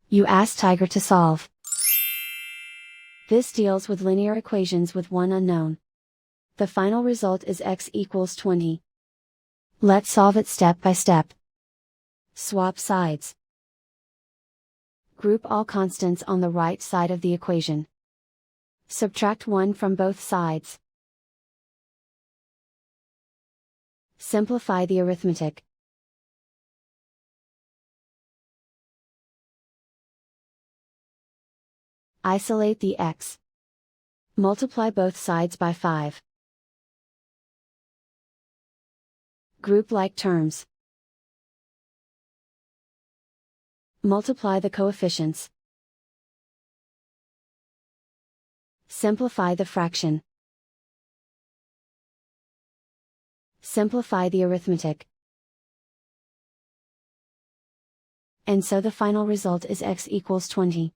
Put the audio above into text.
You ask Tiger to solve. This deals with linear equations with one unknown. The final result is x equals 20. Let's solve it step by step. Swap sides. Group all constants on the right side of the equation. Subtract 1 from both sides. Simplify the arithmetic. Isolate the x. Multiply both sides by 5. Group like terms. Multiply the coefficients. Simplify the fraction. Simplify the arithmetic. And so the final result is x equals 20.